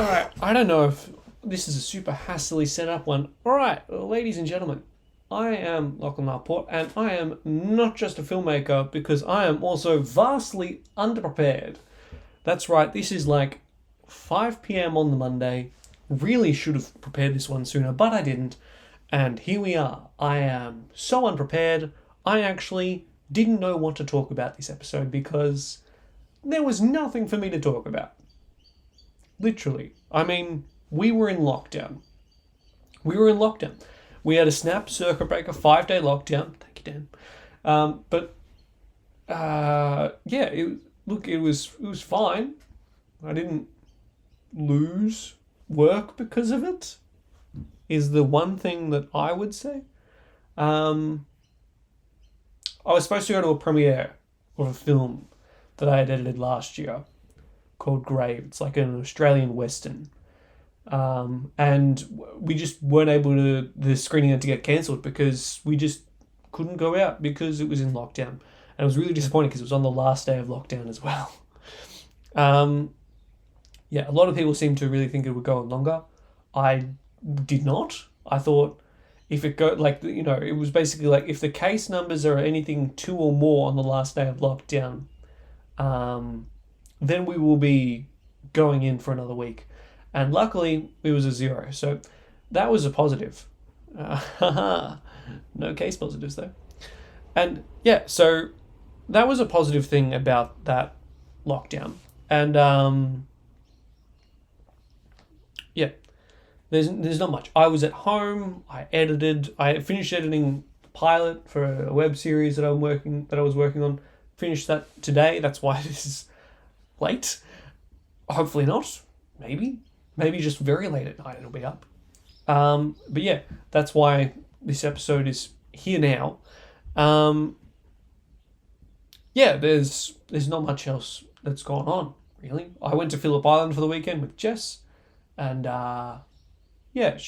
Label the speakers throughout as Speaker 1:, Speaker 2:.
Speaker 1: Alright, I don't know if this is a super hastily set up one. Alright, ladies and gentlemen, I am Lachlan, and I am not just a filmmaker because I am also vastly underprepared. That's right, this is like 5 p.m. on the Monday. Really should have prepared this one sooner, but I didn't. And here we are. I am so unprepared, I actually didn't know what to talk about this episode because there was nothing for me to talk about. Literally. I mean, we were in lockdown. We had a snap circuit breaker 5-day lockdown. Thank you, Dan. It was fine. I didn't lose work because of it. Is the one thing that I would say. I was supposed to go to a premiere of a film that I had edited last year called Grave. It's like an Australian Western. And we just weren't able to, the screening had to get cancelled because we just couldn't go out because it was in lockdown. And it was really disappointing because it was on the last day of lockdown as well. A lot of people seem to really think it would go on longer. I did not. I thought if it it was basically like if the case numbers are anything 2 or more on the last day of lockdown, then we will be going in for another week. And luckily, it was a 0. So that was a positive. No case positives, though. And yeah, so that was a positive thing about that lockdown. And there's not much. I was at home. I finished editing the pilot for a web series that I was working on. Finished that today. That's why this is late. Hopefully not. Maybe just very late at night it'll be up. But yeah, that's why this episode is here now. There's not much else that's gone on, really. I went to Phillip Island for the weekend with Jess, and we had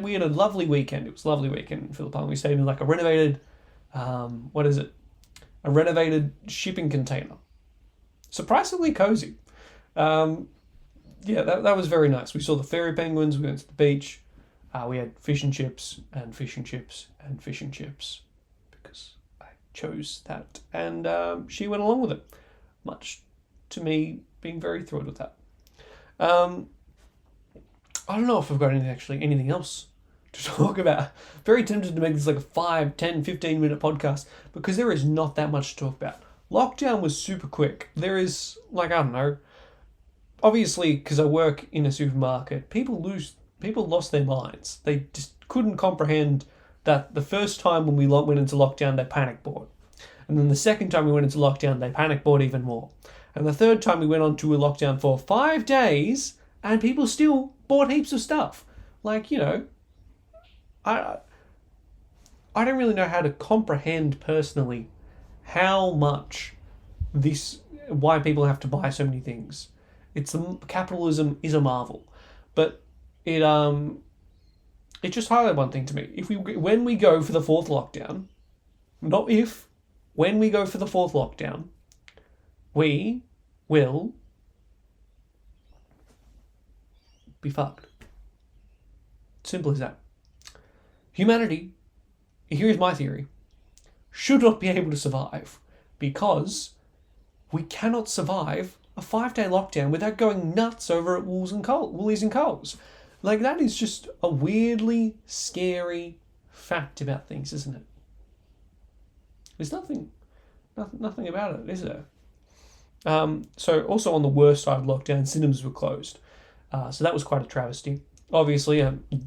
Speaker 1: a lovely weekend. It was a lovely weekend in Phillip Island. We stayed in like a renovated, a renovated shipping container. Surprisingly cozy. That was very nice. We saw the fairy penguins. We went to the beach. We had fish and chips and fish and chips and fish and chips because I chose that. And she went along with it, much to me being very thrilled with that. I don't know if I've got anything else to talk about. Very tempted to make this like a 5, 10, 15 minute podcast because there is not that much to talk about. Lockdown was super quick. There is, I don't know, obviously, because I work in a supermarket, people lost their minds. They just couldn't comprehend that the first time when we went into lockdown, they panic bought. And then the second time we went into lockdown, they panic bought even more. And the third time we went on to a lockdown for 5 days, and people still bought heaps of stuff. I don't really know how to comprehend personally how much why people have to buy so many things. Capitalism is a marvel, but it just highlighted one thing to me. When we go for the 4th lockdown, when we go for the 4th lockdown, we will be fucked. Simple as that. Humanity, here's my theory, should not be able to survive because we cannot survive a 5-day lockdown without going nuts over at Woolies and Coles. That is just a weirdly scary fact about things, isn't it? There's nothing about it, is there? So also on the worst side of lockdown, cinemas were closed. So that was quite a travesty. Obviously,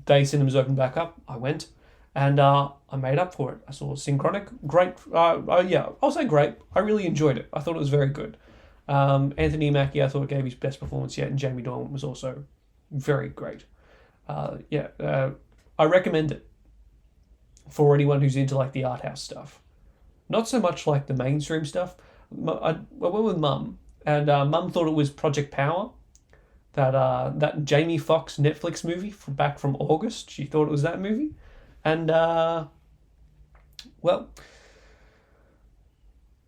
Speaker 1: day cinemas opened back up. I went, and I made up for it. I saw Synchronic. Great. I'll say great. I really enjoyed it. I thought it was very good. Anthony Mackie, I thought, gave his best performance yet, and Jamie Dornan was also very great. I recommend it for anyone who's into the art house stuff. Not so much the mainstream stuff. I went with Mum, and Mum thought it was Project Power, that Jamie Foxx Netflix movie back from August. She thought it was that movie, and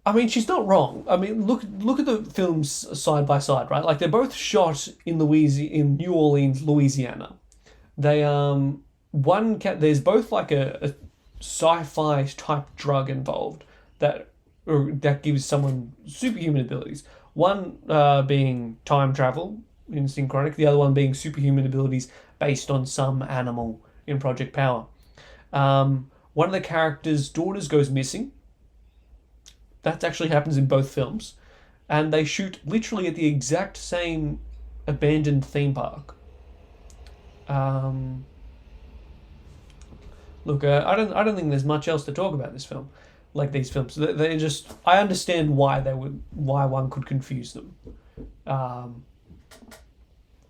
Speaker 1: I mean, she's not wrong. I mean, look at the films side by side, right? Like they're both shot in New Orleans, Louisiana. They there's both like a sci-fi type drug involved that gives someone superhuman abilities. One being time travel in Synchronic, the other one being superhuman abilities based on some animal in Project Power. One of the characters' daughters goes missing. That actually happens in both films, and they shoot literally at the exact same abandoned theme park. Um, Look, I don't think there's much else to talk about this film, like these films. They just I understand why one could confuse them. Um,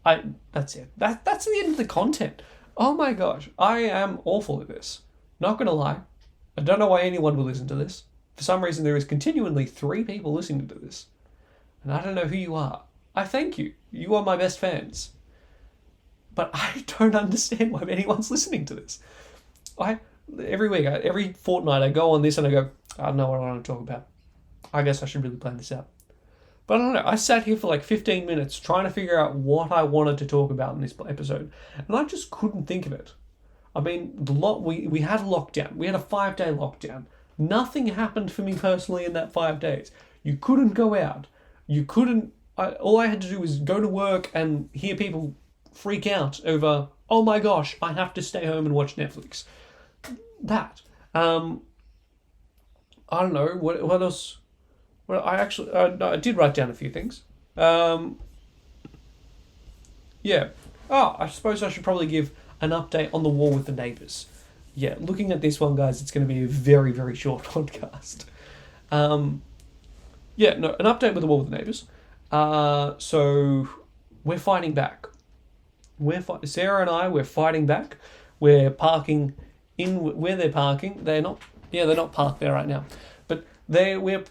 Speaker 1: I That's it. That's the end of the content. Oh my gosh, I am awful at this. Not gonna lie, I don't know why anyone would listen to this. For some reason, there is continually 3 people listening to this, and I don't know who you are. I thank you. You are my best fans. But I don't understand why anyone's listening to this. I every week, every fortnight, I go on this and I go, I don't know what I want to talk about. I guess I should really plan this out. But I don't know. I sat here for like 15 minutes trying to figure out what I wanted to talk about in this episode, and I just couldn't think of it. I mean, we had a lockdown. We had a 5-day lockdown. Nothing happened for me personally in that 5 days. You couldn't go out. You couldn't. All I had to do was go to work and hear people freak out over, oh my gosh, I have to stay home and watch Netflix. That. I don't know what else. Well, I did write down a few things. Yeah. Oh, I suppose I should probably give an update on the war with the neighbours. Yeah, looking at this one, guys, it's going to be a very, very short podcast. Yeah, no, an update with the war with the neighbours. So we're fighting back. Sarah and I, we're fighting back. We're parking in where they're parking. They're not. Yeah, they're not parked there right now, but we're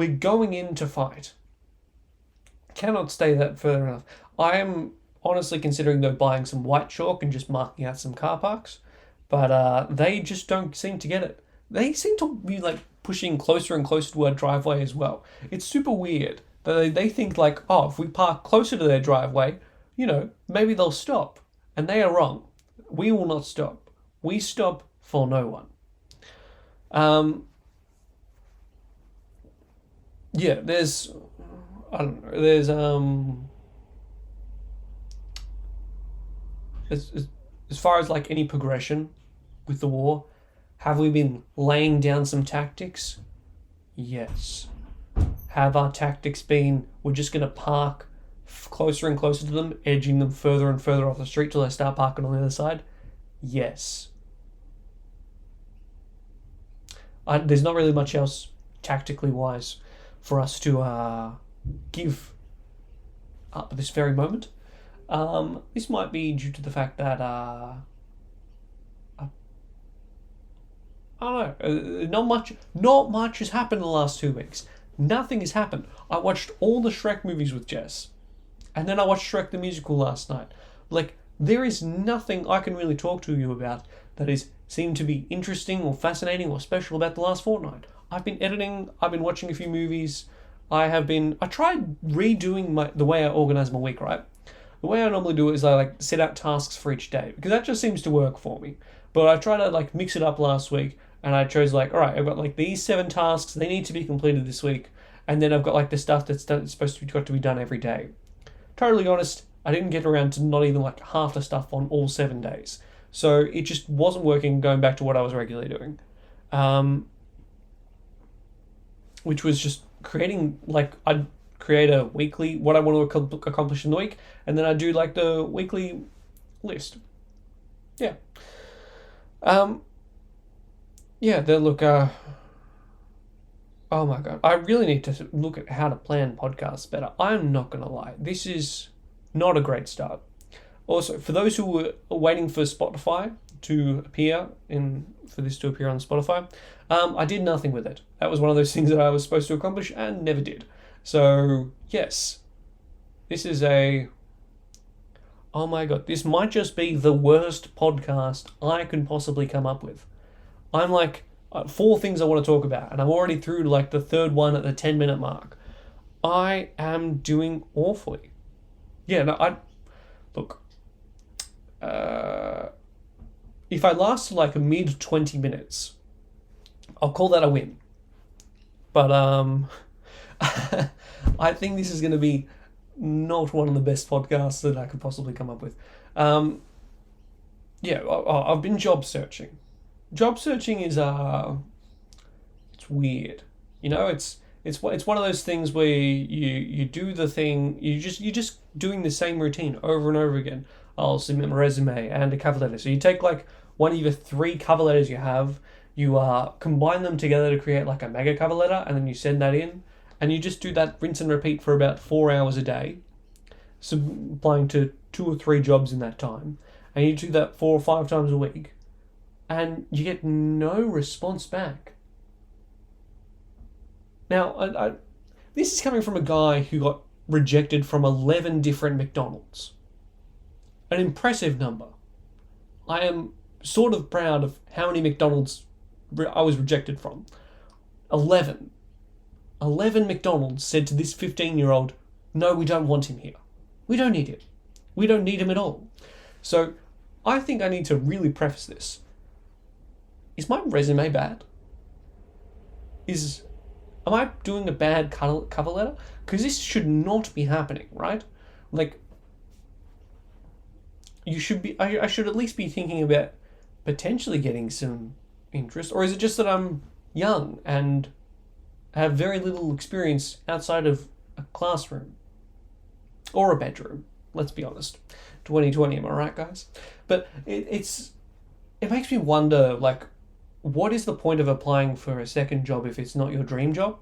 Speaker 1: going in to fight. Cannot stay that further enough. I am honestly considering though buying some white chalk and just marking out some car parks, but they just don't seem to get it. They seem to be like pushing closer and closer to our driveway as well. It's super weird. They think like, oh, if we park closer to their driveway, maybe they'll stop. And they are wrong. We will not stop. We stop for no one. Yeah, I don't know, as far as like any progression with the war, have we been laying down some tactics? Yes. Have our tactics been, we're just going to park closer and closer to them, edging them further and further off the street till they start parking on the other side? Yes. There's not really much else tactically wise for us to give up at this very moment. This might be due to the fact that I don't know. Not much has happened in the last 2 weeks. Nothing has happened. I watched all the Shrek movies with Jess, and then I watched Shrek the musical last night. Like, there is nothing I can really talk to you about that is seemed to be interesting or fascinating or special about the last fortnight. I've been editing. I've been watching a few movies. I tried redoing the way I organize my week. Right, the way I normally do it is I like set out tasks for each day because that just seems to work for me. But I tried to like mix it up last week. And I chose like, all right, I've got like these 7 tasks. They need to be completed this week. And then I've got like the stuff that's supposed to got to be done every day. Totally honest, I didn't get around to not even like half the stuff on all 7 days. So it just wasn't working going back to what I was regularly doing. Which was just creating like, I'd create a weekly, what I want to accomplish in the week. And then I'd do like the weekly list. Yeah. Yeah, oh my god, I really need to look at how to plan podcasts better. I'm not going to lie, this is not a great start. Also, for those who were waiting for Spotify to appear, for this to appear on Spotify, I did nothing with it. That was one of those things that I was supposed to accomplish and never did. So, yes, this is oh my god, this might just be the worst podcast I can possibly come up with. I'm like, 4 things I want to talk about, and I'm already through to like the third one at the 10-minute mark. I am doing awfully. Yeah, no, look. If I last like a mid 20 minutes, I'll call that a win. But I think this is going to be not one of the best podcasts that I could possibly come up with. Yeah, I've been job searching. Job searching is it's weird. You know, it's one of those things where you do the thing, you're just doing the same routine over and over again. I'll submit my resume and a cover letter. So you take like one of your 3 cover letters you have, you combine them together to create like a mega cover letter, and then you send that in, and you just do that rinse and repeat for about 4 hours a day, so applying to 2 or 3 jobs in that time, and you do that 4 or 5 times a week, and you get no response back. Now, this is coming from a guy who got rejected from 11 different McDonald's. An impressive number. I am sort of proud of how many McDonald's I was rejected from. 11. 11 McDonald's said to this 15-year-old, no, we don't want him here. We don't need him. We don't need him at all. So I think I need to really preface this. Is my resume bad? Am I doing a bad cover letter? Because this should not be happening, right? Like, I should at least be thinking about potentially getting some interest. Or is it just that I'm young and have very little experience outside of a classroom or a bedroom? Let's be honest. 2020, am I right, guys? But it makes me wonder, like, what is the point of applying for a second job if it's not your dream job?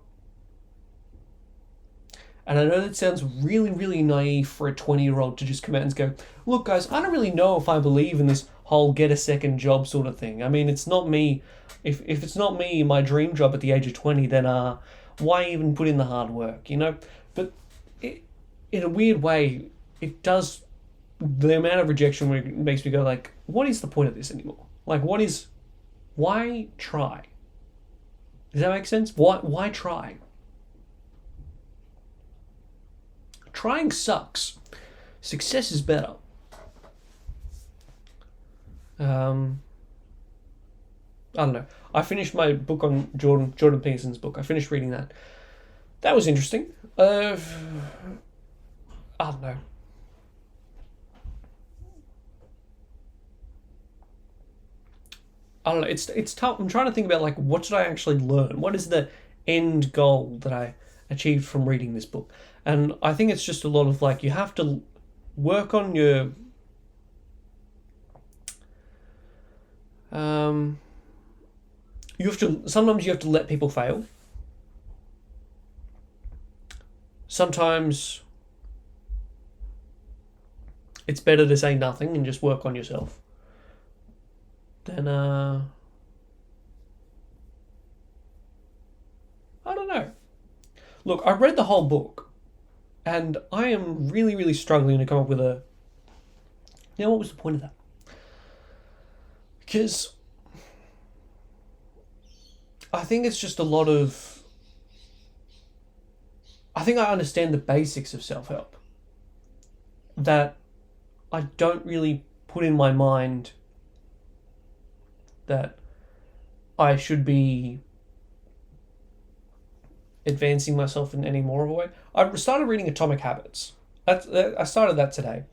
Speaker 1: And I know that sounds really, really naive for a 20-year-old to just come out and go, look, guys, I don't really know if I believe in this whole get a second job sort of thing. I mean, it's not me. If it's not me, my dream job at the age of 20, then why even put in the hard work, you know? But in a weird way, it does, the amount of rejection makes me go like, what is the point of this anymore? Like, why try? Does that make sense? Why try? Trying sucks. Success is better. I don't know. I finished my book on Jordan Peterson's book. I finished reading that. That was interesting. I don't know. I don't know. It's tough. I'm trying to think about, like, what did I actually learn? What is the end goal that I achieved from reading this book? And I think it's just a lot of, like, you have to work on your sometimes you have to let people fail. Sometimes it's better to say nothing and just work on yourself than I don't know. Look, I read the whole book, and I am really, really struggling to come up with what was the point of that? Because I think it's just a lot of, I think I understand the basics of self-help that I don't really put in my mind that I should be advancing myself in any more of a way. I started reading Atomic Habits. I started that today.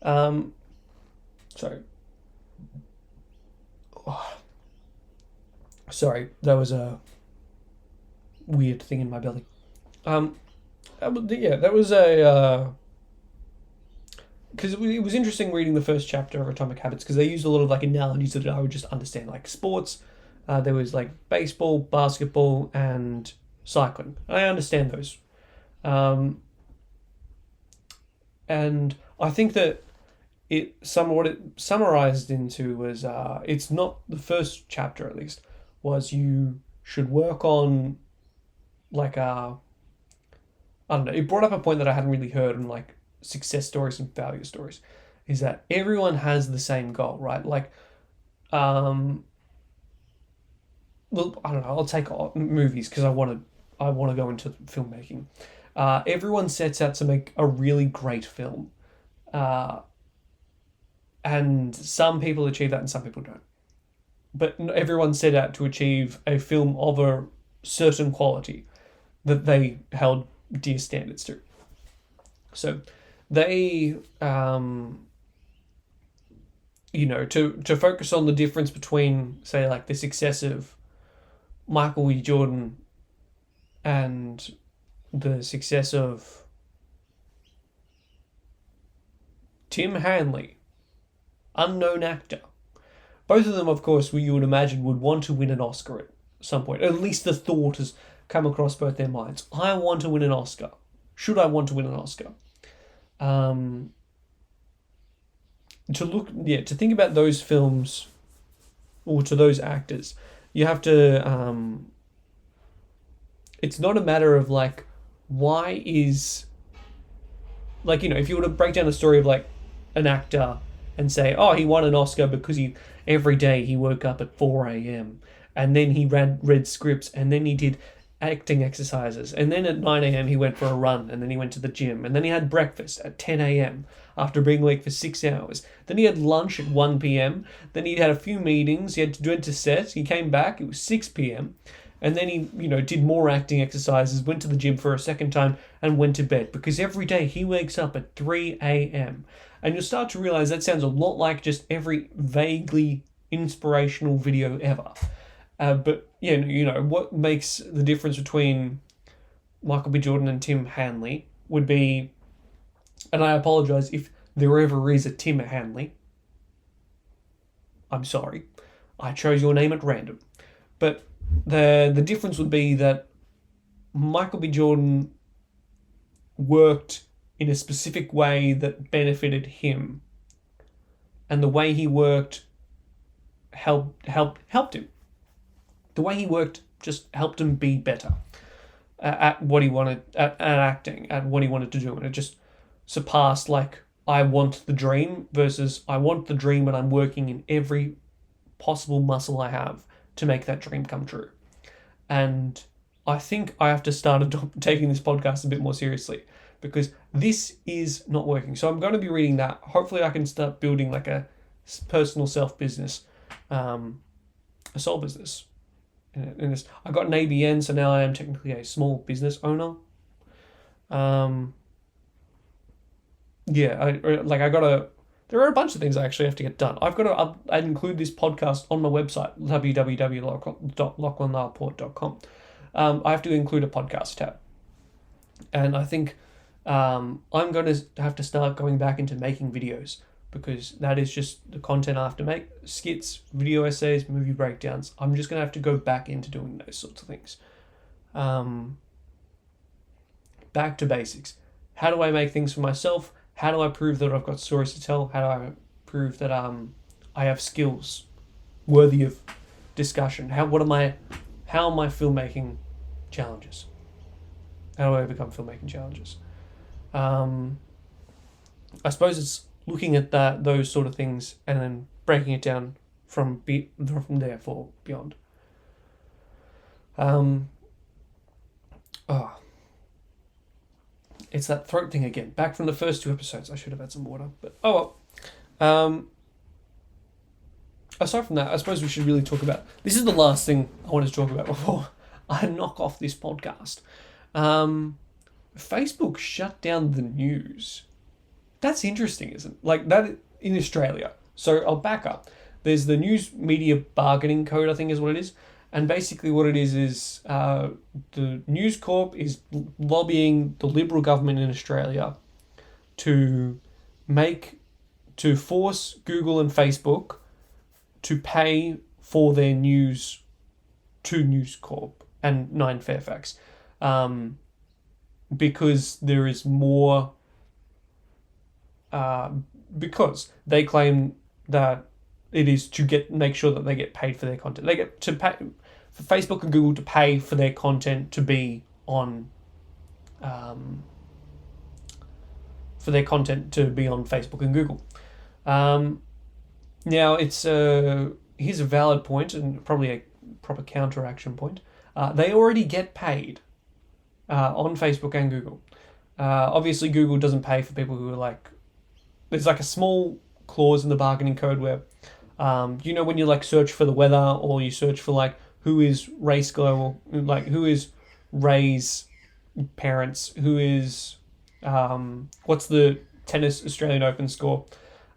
Speaker 1: Sorry. Oh. Sorry, that was a weird thing in my belly. That was a because it was interesting reading the first chapter of Atomic Habits, because they used a lot of, like, analogies that I would just understand, like sports. There was, like, baseball, basketball, and cycling. I understand those. And I think that what it summarized into was, it's not the first chapter, at least, was you should work on, like, I don't know, it brought up a point that I hadn't really heard in, like, success stories and failure stories, is that everyone has the same goal, right? Like, well, I don't know. I'll take movies because I want to go into filmmaking. Everyone sets out to make a really great film, uh, and some people achieve that and some people don't. But everyone set out to achieve a film of a certain quality that they held dear standards to. So they, to focus on the difference between, say, like the success of Michael B. Jordan and the success of Tim Hanley, unknown actor. Both of them, of course, you would imagine would want to win an Oscar at some point. At least the thought has come across both their minds. I want to win an Oscar. Should I want to win an Oscar? To think about those films, or to those actors, you have to. It's not a matter of like, why is, like, if you were to break down the story of like an actor and say, oh, he won an Oscar because every day he woke up at 4 a.m. and then he read scripts and then he did acting exercises and then at 9 a.m. he went for a run and then he went to the gym and then he had breakfast at 10 a.m. after being awake for 6 hours. Then he had lunch at 1 p.m. Then he had a few meetings. He had to do it to set. He came back. It was 6 p.m. And then he, did more acting exercises, went to the gym for a second time and went to bed because every day he wakes up at 3 a.m. And you'll start to realize that sounds a lot like just every vaguely inspirational video ever. But what makes the difference between Michael B. Jordan and Tim Hanley would be, and I apologize if there ever is a Tim Hanley. I'm sorry. I chose your name at random. But the difference would be that Michael B. Jordan worked in a specific way that benefited him, and the way he worked helped him. The way he worked just helped him be better at what he wanted, at acting, at what he wanted to do, and it just surpassed like I want the dream versus I want the dream and I'm working in every possible muscle I have to make that dream come true. And I think I have to start taking this podcast a bit more seriously because this is not working. So I'm going to be reading that. Hopefully I can start building like a personal self-business, a soul business. In this, I got an ABN, so now I am technically a small business owner. There are a bunch of things I actually have to get done. I'd include this podcast on my website, www.lachlanlaporte.com. I have to include a podcast tab. And I think I'm going to have to start going back into making videos because that is just the content I have to make. Skits, video essays, movie breakdowns. I'm just going to have to go back into doing those sorts of things. Back to basics. How do I make things for myself? How do I prove that I've got stories to tell? How do I prove that I have skills worthy of discussion? How are my filmmaking challenges? How do I overcome filmmaking challenges? I suppose it's looking at those sort of things and then breaking it down from there for beyond. It's that throat thing again. Back from the first 2 episodes. I should have had some water, but oh well. Aside from that, I suppose we should really talk about. This is the last thing I wanted to talk about before I knock off this podcast. Facebook shut down the news. That's interesting, isn't it? Like that in Australia. So I'll back up. There's the News Media Bargaining Code, I think is what it is. And basically what it is the News Corp is lobbying the Liberal government in Australia to force Google and Facebook to pay for their news to News Corp and 9 Fairfax. Because there is more... because they claim that it is to make sure that they get paid for their content. They get to pay for Facebook and Google to pay for their content to be on, Facebook and Google. Now it's here's a valid point and probably a proper counteraction point. They already get paid on Facebook and Google. Obviously, Google doesn't pay for people who are like. There's like a small clause in the bargaining code where, when you like search for the weather or you search for like who is race global, like who is Ray's parents, who is what's the tennis Australian Open score.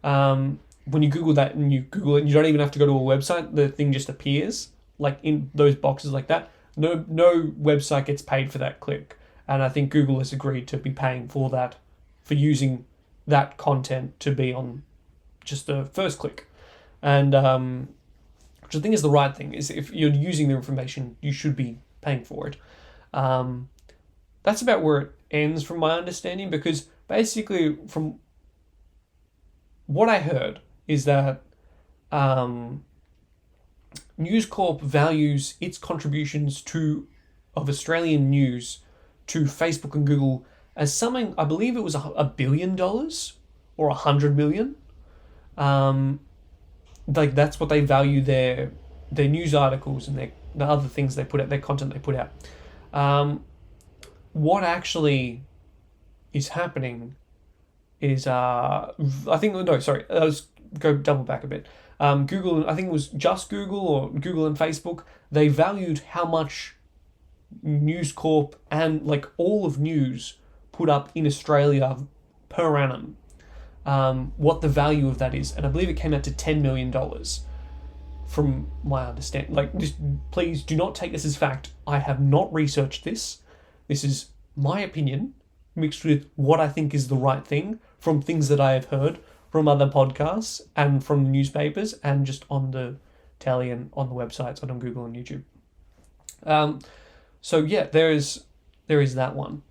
Speaker 1: When you Google that and you Google it, and you don't even have to go to a website. The thing just appears like in those boxes like that. No website gets paid for that click, and I think Google has agreed to be paying for that, for using that content to be on just the first click, and which I think is the right thing. Is if you're using the information, you should be paying for it. That's about where it ends from my understanding, because basically from what I heard is that News Corp values its contributions of Australian news to Facebook and Google as something, I believe it was $1 billion or 100 million. Like that's what they value their news articles and the other things they put out, their content they put out. What actually is happening is let's go double back a bit. Google, I think it was just Google or Google and Facebook, they valued how much News Corp and like all of news put up in Australia per annum, what the value of that is, and I believe it came out to $10 million from my understanding. Like, just please do not take this as fact. I have not researched this. This is my opinion mixed with what I think is the right thing from things that I have heard from other podcasts and from newspapers and just on the telly and on the websites and on Google and YouTube. So yeah, there is that one,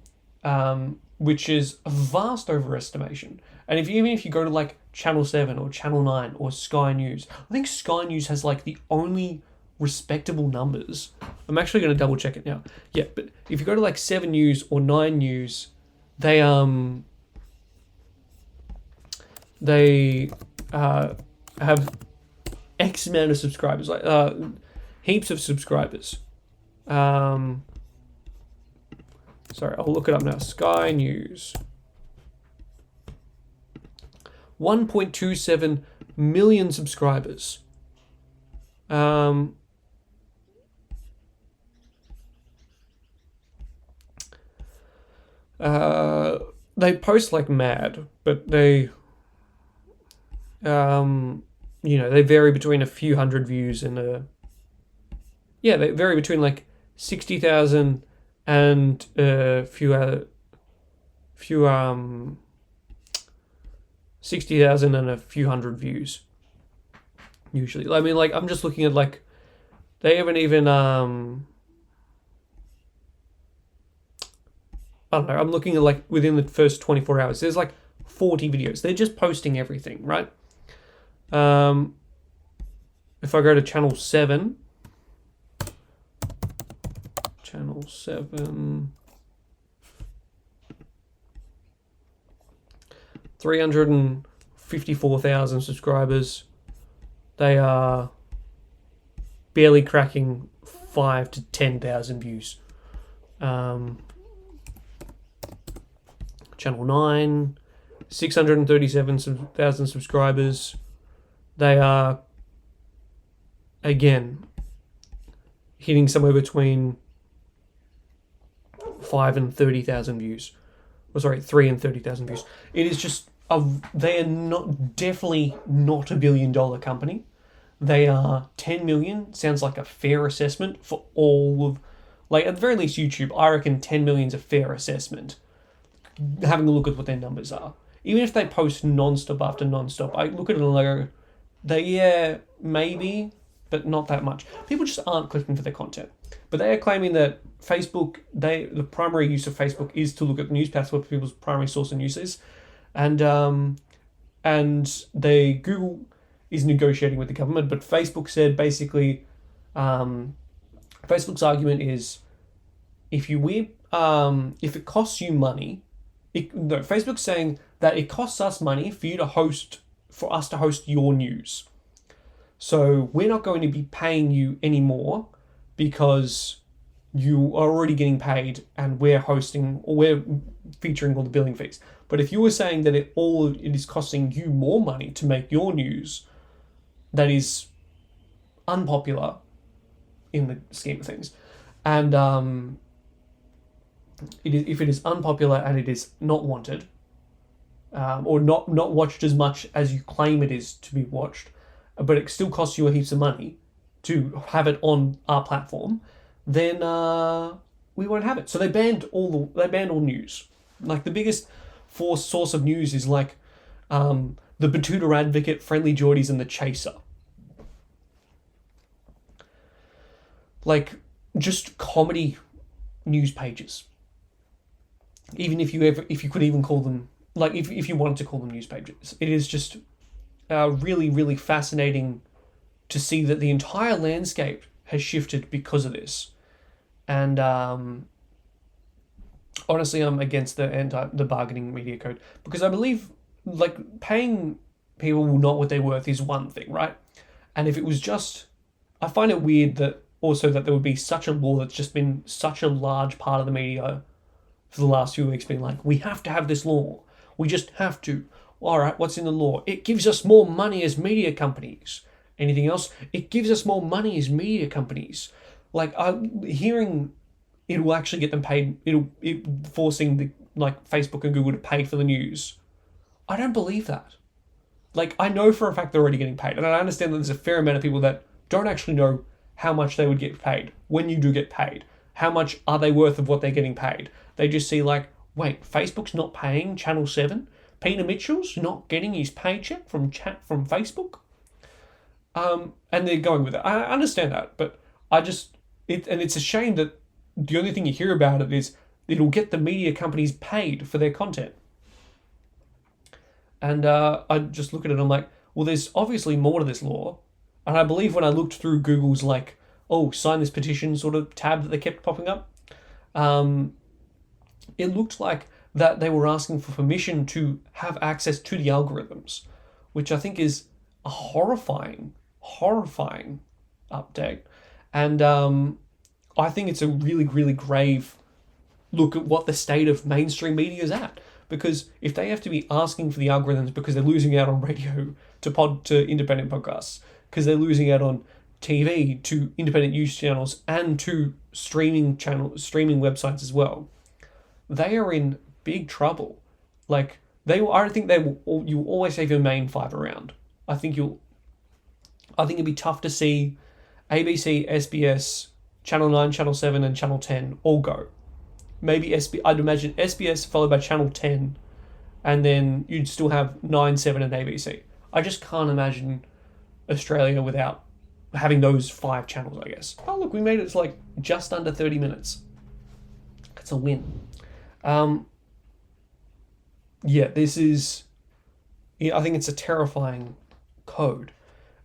Speaker 1: which is a vast overestimation. And even if you go to like Channel 7 or Channel 9 or Sky News, I think Sky News has like the only respectable numbers. I'm actually going to double check it now. Yeah, but if you go to like 7 News or 9 News, they have X amount of subscribers, like heaps of subscribers. Sorry, I'll look it up now. Sky News. 1.27 million subscribers. They post like mad, but they vary between a few hundred views and they vary between like 60,000 and a few 60,000 and a few hundred views usually. I mean, like, I'm just looking at like they haven't even I don't know, I'm looking at like within the first 24 hours, there's like 40 videos. They're just posting everything, right? If I go to Channel 7, 354,000 subscribers. They are barely cracking 5,000 to 10,000 views. Channel 9, 637,000 subscribers. They are, again, hitting somewhere between 5 and 30,000 views. 3 and 30,000 views. It is just, they are definitely not $1 billion company. They are 10 million. Sounds like a fair assessment for all of, like, at the very least YouTube, I reckon 10 million is a fair assessment. Having a look at what their numbers are. Even if they post non-stop after non-stop, I look at it and I go, maybe, but not that much. People just aren't clicking for their content. But they are claiming that Facebook, the primary use of Facebook is to look at news. That's what people's primary source of news is. And Google is negotiating with the government, but Facebook said basically, Facebook's argument is, if it costs you money, Facebook's saying that it costs us money for us to host your news. So we're not going to be paying you anymore because you are already getting paid and we're hosting or we're featuring all the billing fees. But if you were saying that it is costing you more money to make your news that is unpopular in the scheme of things, and if it is unpopular and it is not wanted, or not watched as much as you claim it is to be watched, but it still costs you a heaps of money to have it on our platform, then we won't have it. So they banned all news. Like the biggest source of news is like the Batuta Advocate, Friendly Geordies, and the Chaser. Like just comedy news pages. Even if you could even call them, like if you wanted to call them news pages, it is just really, really fascinating to see that the entire landscape has shifted because of this. And honestly, I'm against the bargaining media code, because I believe like paying people not what they're worth is one thing, right? And if it was just, I find it weird that there would be such a law that's just been such a large part of the media for the last few weeks, being like, we have to have this law. We just have to. All right, what's in the law? It gives us more money as media companies. Anything else? It gives us more money as media companies. Like, hearing it will actually get them paid. Forcing the Facebook and Google to pay for the news. I don't believe that. Like, I know for a fact they're already getting paid, and I understand that there's a fair amount of people that don't actually know how much they would get paid when you do get paid. How much are they worth of what they're getting paid? They just see like, wait, Facebook's not paying Channel 7? Peter Mitchell's not getting his paycheck from Facebook? And they're going with it. I understand that, but it's a shame that the only thing you hear about it is it'll get the media companies paid for their content. And I just look at it and I'm like, well, there's obviously more to this law. And I believe when I looked through Google's sign this petition sort of tab that they kept popping up, it looked like that they were asking for permission to have access to the algorithms, which I think is a horrifying update. And I think it's a really, really grave look at what the state of mainstream media is at. Because if they have to be asking for the algorithms because they're losing out on radio to independent podcasts, because they're losing out on TV to independent news channels and to streaming websites as well, they are in big trouble. I don't think you always have your main five around. I think it'd be tough to see ABC, SBS, Channel 9, Channel 7, and Channel 10 all go. Maybe I'd imagine SBS followed by Channel 10, and then you'd still have 9, 7, and ABC. I just can't imagine Australia without having those 5 channels, I guess. Oh, look, we made it to just under 30 minutes. That's a win. This is... I think it's a terrifying code.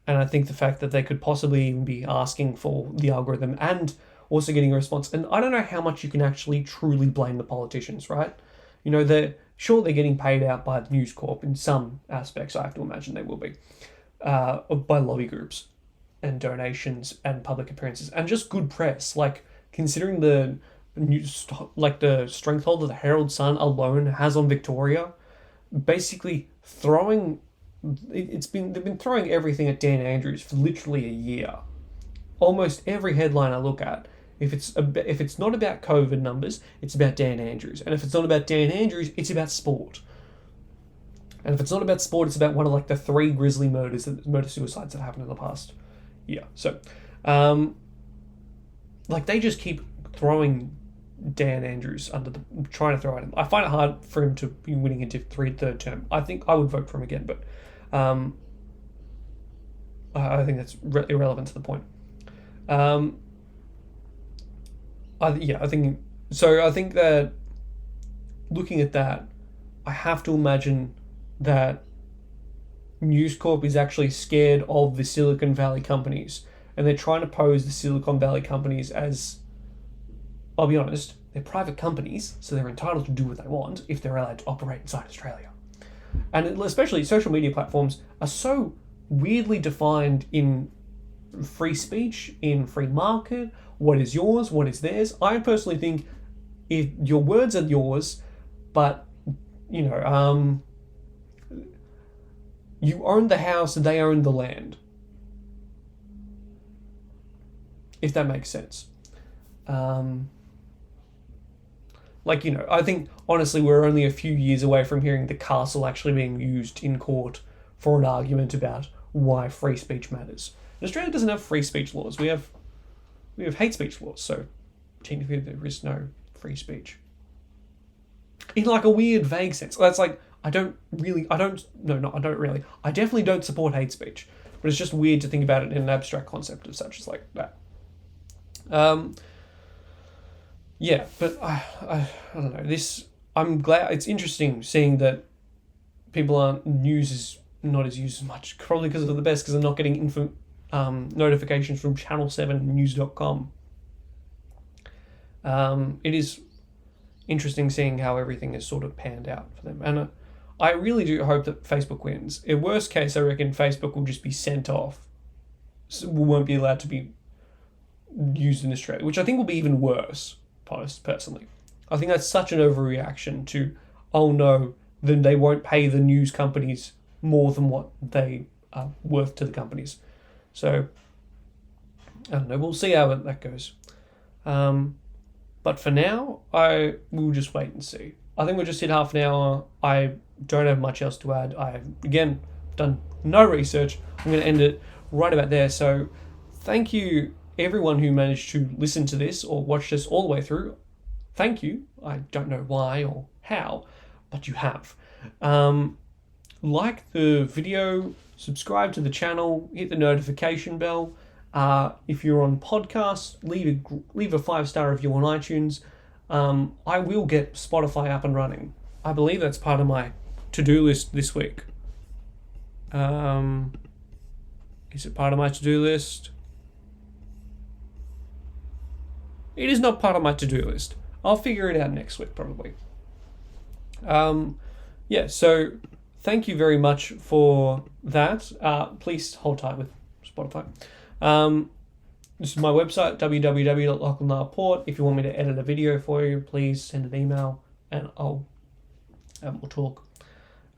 Speaker 1: And I think the fact that they could possibly even be asking for the algorithm and also getting a response. And I don't know how much you can actually truly blame the politicians, right? They're getting paid out by News Corp in some aspects. I have to imagine they will be. By lobby groups and donations and public appearances and just good press. Considering the news, the stranglehold that the Herald Sun alone has on Victoria, basically they've been throwing everything at Dan Andrews for literally a year. Almost every headline I look at, if it's not about COVID numbers, it's about Dan Andrews. And if it's not about Dan Andrews, it's about sport. And if it's not about sport, it's about one of the 3 grisly murder-suicides that happened in the past year. So, they just keep throwing Dan Andrews trying to throw at him. I find it hard for him to be winning a third term. I think I would vote for him again, but I think that's irrelevant to the point. I think that looking at that, I have to imagine that News Corp is actually scared of the Silicon Valley companies, and they're trying to pose the Silicon Valley companies as, I'll be honest, they're private companies, so they're entitled to do what they want if they're allowed to operate inside Australia. And especially social media platforms are so weirdly defined in free speech, in free market. What is yours? What is theirs? I personally think if your words are yours, but you own the house and they own the land. If that makes sense. I think honestly we're only a few years away from hearing the castle actually being used in court for an argument about why free speech matters. And Australia doesn't have free speech laws. We have hate speech laws, so technically there is no free speech. In like a weird, vague sense. That's like I definitely don't support hate speech, but it's just weird to think about it in an abstract concept of such as like that. Yeah, but I don't know. I'm glad it's interesting seeing that news is not as used as much. Probably because of the best, because I'm not getting notifications from channel7news.com. It is interesting seeing how everything is sort of panned out for them, and I really do hope that Facebook wins. In worst case, I reckon Facebook will just be sent off. So we won't be allowed to be used in Australia, which I think will be even worse. Personally, I think that's such an overreaction to, oh no, then they won't pay the news companies more than what they are worth to the companies. So I don't know. We'll see how that goes. But for now, I will just wait and see. I think we'll just hit half an hour. I don't have much else to add. I have, again, done no research. I'm going to end it right about there. So thank you, everyone who managed to listen to this or watch this all the way through. Thank you. I don't know why or how, but you have. Like the video, subscribe to the channel, hit the notification bell. If you're on podcasts, leave a 5-star review on iTunes. I will get Spotify up and running. I believe that's part of my to-do list this week. Is it part of my to-do list? It is not part of my to-do list. I'll figure it out next week, probably. So thank you very much for that. Please hold tight with Spotify. This is my website, www.lachlan.port. If you want me to edit a video for you, please send an email and we'll talk.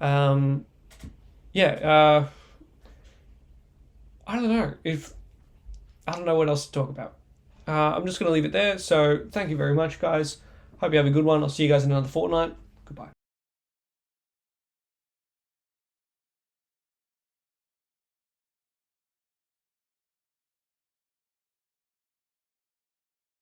Speaker 1: I don't know I don't know what else to talk about. I'm just going to leave it there. So thank you very much, guys. Hope you have a good one. I'll see you guys in another fortnight. Goodbye.